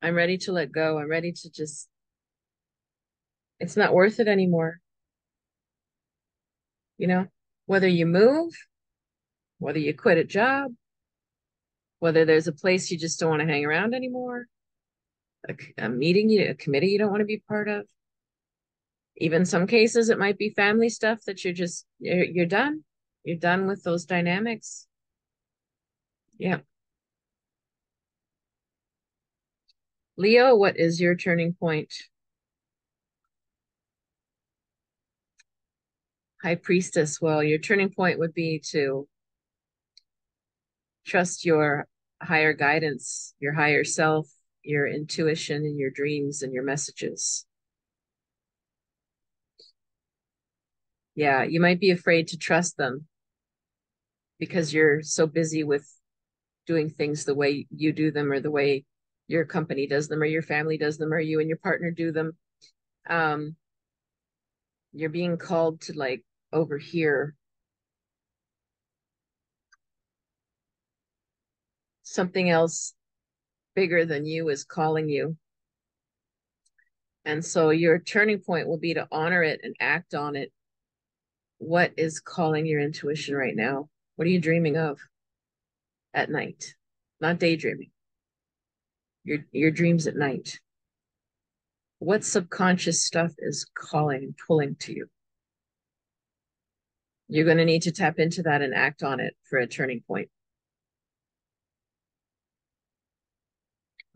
I'm ready to let go. I'm ready to just, it's not worth it anymore. Whether you move, whether you quit a job, whether there's a place you just don't want to hang around anymore, a meeting, a committee you don't want to be part of. Even some cases, it might be family stuff that you're done. You're done with those dynamics. Yeah. Leo, what is your turning point? High Priestess. Well, your turning point would be to trust your higher guidance, your higher self, your intuition, and your dreams and your messages. Yeah, you might be afraid to trust them because you're so busy with doing things the way you do them or the way your company does them or your family does them or you and your partner do them. You're being called to like overhear something else bigger than you is calling you. And so your turning point will be to honor it and act on it. What is calling your intuition right now? What are you dreaming of at night? Not daydreaming. Your dreams at night. What subconscious stuff is calling, pulling to you? You're going to need to tap into that and act on it for a turning point.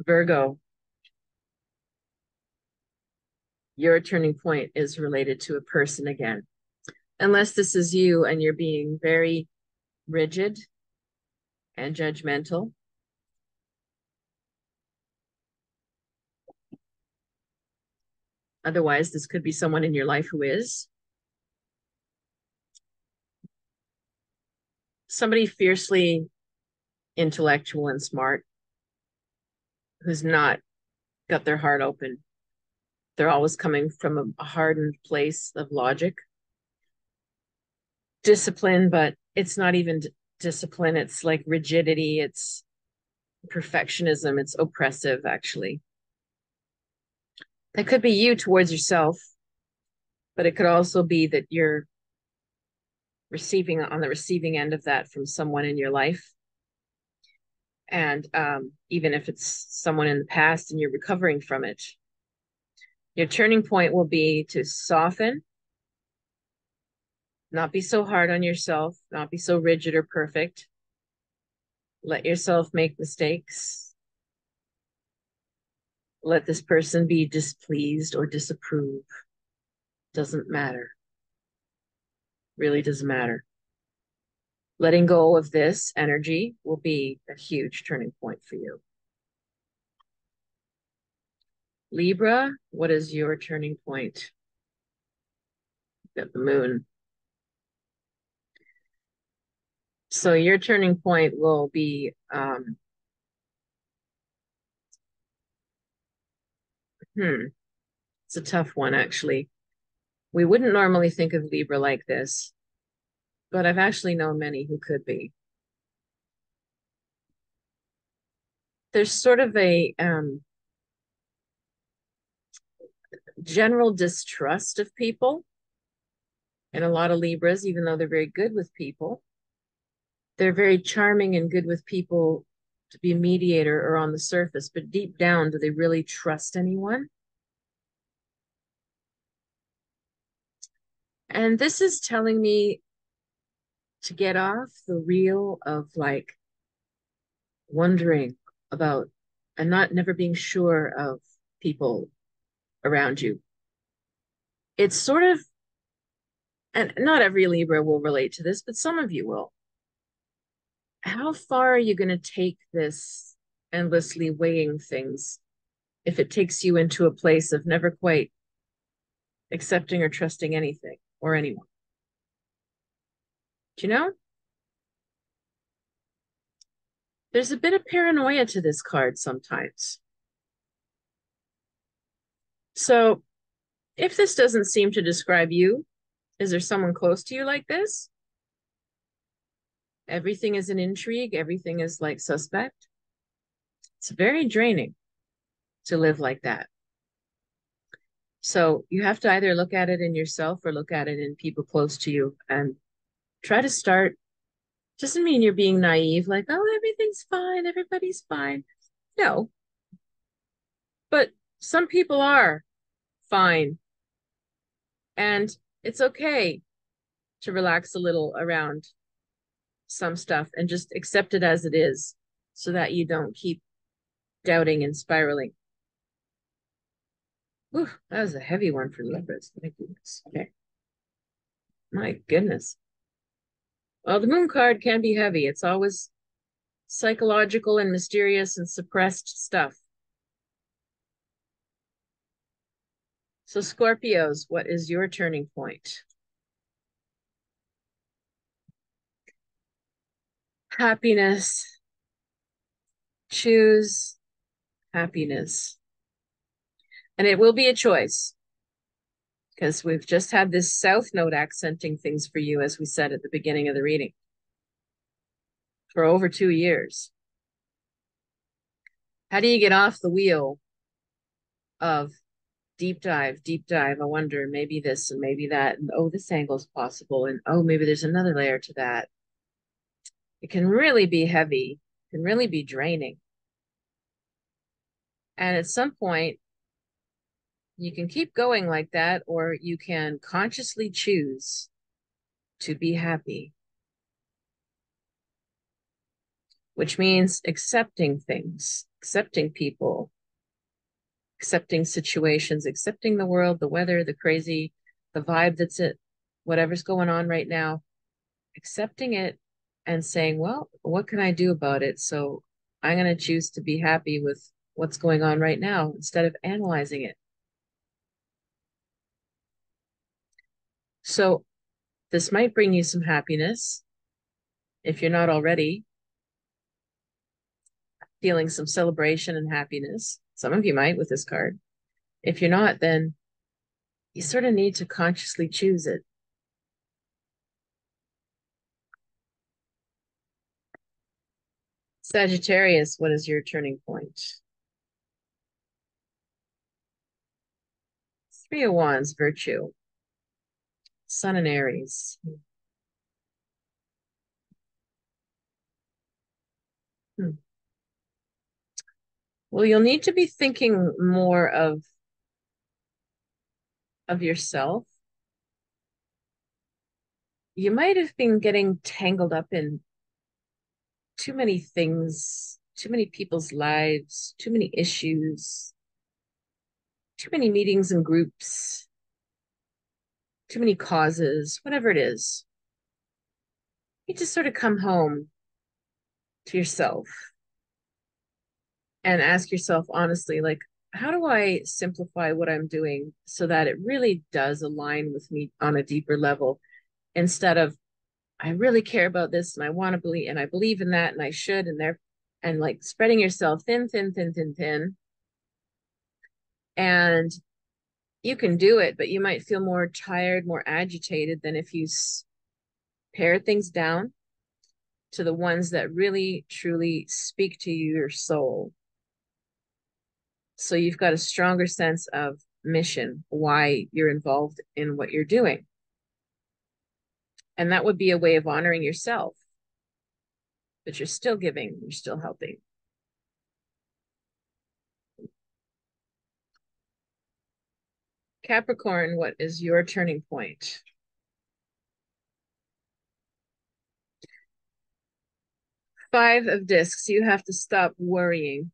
Virgo, your turning point is related to a person again. Unless this is you and you're being very rigid and judgmental. Otherwise, this could be someone in your life who is. Somebody fiercely intellectual and smart who's not got their heart open. They're always coming from a hardened place of logic. Discipline, but it's not even discipline. It's like rigidity. It's perfectionism. It's oppressive, actually. That could be you towards yourself, but it could also be that you're receiving on the receiving end of that from someone in your life. And even if it's someone in the past and you're recovering from it, your turning point will be to soften, not be so hard on yourself, not be so rigid or perfect. Let yourself make mistakes. Let this person be displeased or disapprove. Doesn't matter. Really doesn't matter. Letting go of this energy will be a huge turning point for you. Libra, what is your turning point? Got the moon. So your turning point will be it's a tough one, actually. We wouldn't normally think of Libra like this, but I've actually known many who could be. There's sort of a general distrust of people in a lot of Libras, even though they're very good with people. They're very charming and good with people to be a mediator or on the surface, but deep down, do they really trust anyone? And this is telling me to get off the reel of like wondering about and not never being sure of people around you. It's sort of, and not every Libra will relate to this, but some of you will. How far are you going to take this endlessly weighing things if it takes you into a place of never quite accepting or trusting anything or anyone? Do you know? There's a bit of paranoia to this card sometimes. So if this doesn't seem to describe you, is there someone close to you like this? Everything is an intrigue. Everything is like suspect. It's very draining to live like that. So you have to either look at it in yourself or look at it in people close to you and try to start. Doesn't mean you're being naive, like, oh, everything's fine, everybody's fine. No. But some people are fine. And it's okay to relax a little around some stuff and just accept it as it is so that you don't keep doubting and spiraling. Ooh, that was a heavy one for Libras. My goodness. Okay. My goodness. Well, the moon card can be heavy. It's always psychological and mysterious and suppressed stuff. So Scorpios, what is your turning point? Happiness. Choose happiness. And it will be a choice because we've just had this South Node accenting things for you, as we said at the beginning of the reading, for over 2 years. How do you get off the wheel of deep dive, I wonder, maybe this and maybe that, and oh, this angle is possible, and oh, maybe there's another layer to that. It can really be heavy, it can really be draining. And at some point, You can keep going like that, or you can consciously choose to be happy, which means accepting things, accepting people, accepting situations, accepting the world, the weather, the crazy, the vibe that's it, whatever's going on right now, accepting it and saying, well, what can I do about it? So I'm going to choose to be happy with what's going on right now instead of analyzing it. So this might bring you some happiness if you're not already feeling some celebration and happiness. Some of you might with this card. If you're not, then you sort of need to consciously choose it. Sagittarius, what is your turning point? Three of Wands, virtue. Sun and Aries. Hmm. Well, you'll need to be thinking more of yourself. You might have been getting tangled up in too many things, too many people's lives, too many issues, too many meetings and groups, too many causes, whatever it is. You just sort of come home to yourself and ask yourself honestly, like, how do I simplify what I'm doing so that it really does align with me on a deeper level instead of I really care about this and I want to believe and I believe in that and I should and there and like spreading yourself thin, thin, thin, thin, thin. And you can do it, but you might feel more tired, more agitated than if you pare things down to the ones that really truly speak to your soul. So you've got a stronger sense of mission, why you're involved in what you're doing. And that would be a way of honoring yourself, but you're still giving, you're still helping. Capricorn, what is your turning point? Five of discs, you have to stop worrying.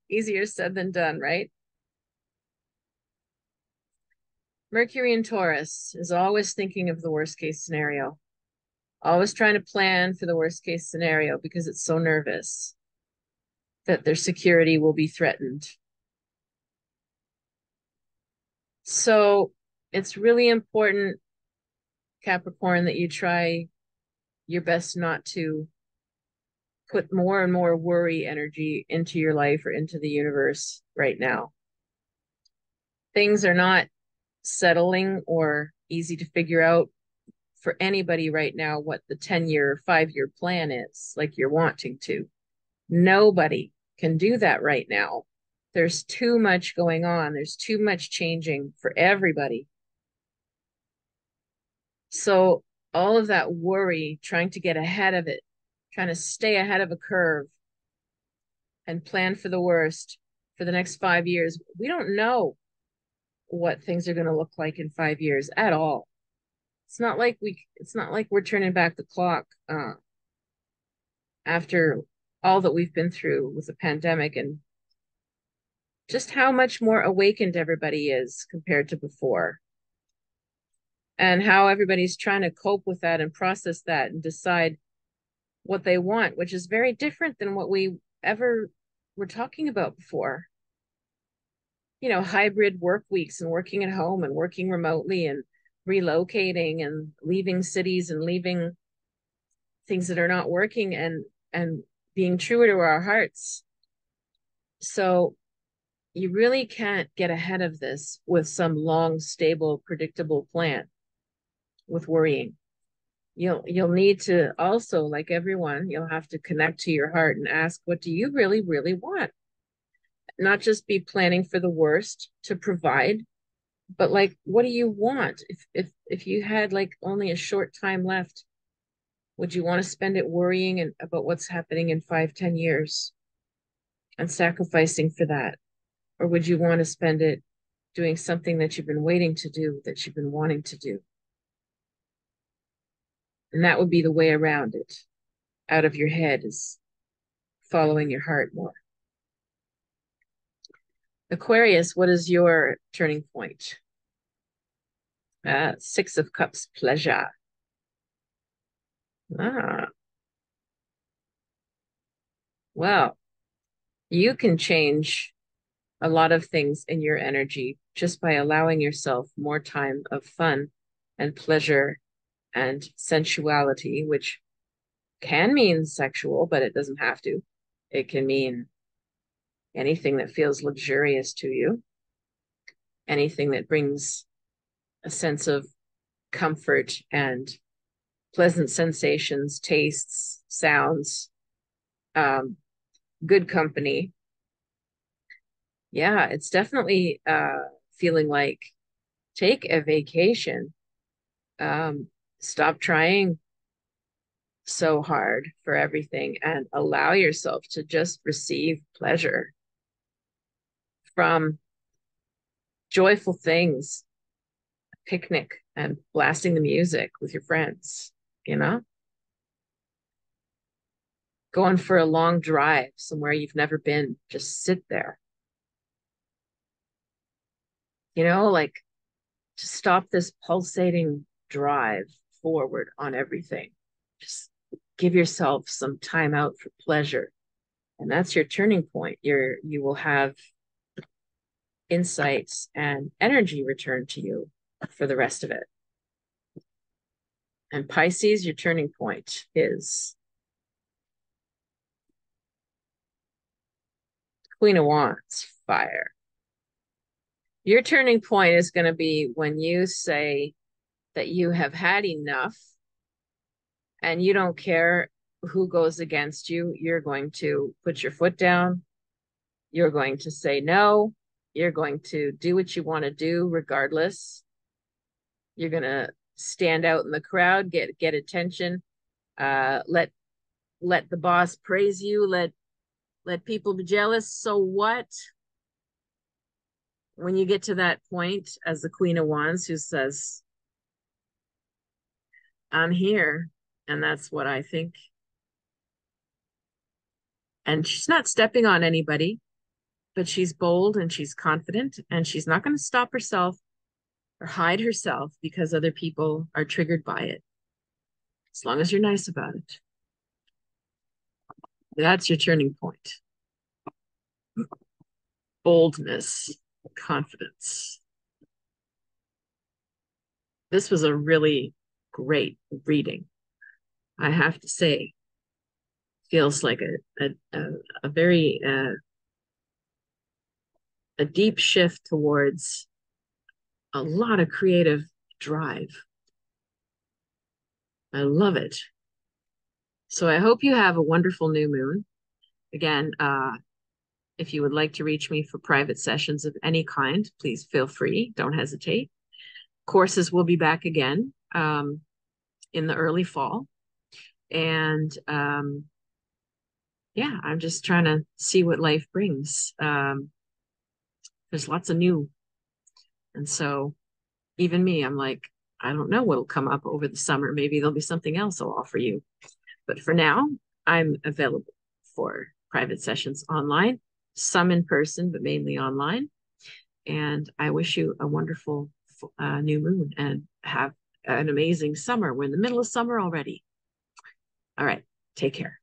Easier said than done, right? Mercury in Taurus is always thinking of the worst case scenario, always trying to plan for the worst case scenario because it's so nervous that their security will be threatened. So it's really important, Capricorn, that you try your best not to put more and more worry energy into your life or into the universe right now. Things are not settling or easy to figure out for anybody right now what the 10-year, 5-year plan is, like you're wanting to. Nobody can do that right now. There's too much going on. There's too much changing for everybody. So all of that worry, trying to get ahead of it, trying to stay ahead of a curve and plan for the worst for the next 5 years. We don't know what things are going to look like in 5 years at all. It's not like we're turning back the clock after all that we've been through with the pandemic and just how much more awakened everybody is compared to before. And how everybody's trying to cope with that and process that and decide what they want, which is very different than what we ever were talking about before. You know, hybrid work weeks and working at home and working remotely and relocating and leaving cities and leaving things that are not working and being truer to our hearts. So you really can't get ahead of this with some long, stable, predictable plan with worrying. You'll need to also, like everyone, you'll have to connect to your heart and ask, what do you really, really want? Not just be planning for the worst to provide, but like, what do you want? If you had like only a short time left, would you want to spend it worrying about what's happening in 5, 10 years and sacrificing for that? Or would you want to spend it doing something that you've been waiting to do, that you've been wanting to do? And that would be the way around it. Out of your head is following your heart more. Aquarius, what is your turning point? Six of Cups, pleasure. Well, you can change a lot of things in your energy just by allowing yourself more time of fun and pleasure and sensuality, which can mean sexual, but it doesn't have to. It can mean anything that feels luxurious to you, anything that brings a sense of comfort and pleasant sensations, tastes, sounds, good company. Yeah, it's definitely feeling like take a vacation. Stop trying so hard for everything and allow yourself to just receive pleasure from joyful things, a picnic and blasting the music with your friends, you know? Going for a long drive somewhere you've never been, just sit there. You know, like to stop this pulsating drive forward on everything. Just give yourself some time out for pleasure. And that's your turning point. You will have insights and energy return to you for the rest of it. And Pisces, your turning point is Queen of Wands, fire. Your turning point is going to be when you say that you have had enough and you don't care who goes against you. You're going to put your foot down. You're going to say no. You're going to do what you want to do regardless. You're going to stand out in the crowd, get attention. Let the boss praise you. Let people be jealous. So what? When you get to that point as the Queen of Wands who says, I'm here, and that's what I think. And she's not stepping on anybody, but she's bold and she's confident, and she's not going to stop herself or hide herself because other people are triggered by it. As long as you're nice about it. That's your turning point. Boldness, confidence. This was a really great reading. I have to say, feels like a very a deep shift towards a lot of creative drive. I love it. So I hope you have a wonderful new moon. Again, if you would like to reach me for private sessions of any kind, please feel free. Don't hesitate. Courses will be back again in the early fall. And yeah, I'm just trying to see what life brings. There's lots of new. And so even me, I'm like, I don't know what'll come up over the summer. Maybe there'll be something else I'll offer you. But for now, I'm available for private sessions online, some in person, but mainly online. And I wish you a wonderful new moon and have an amazing summer. We're in the middle of summer already. All right. Take care.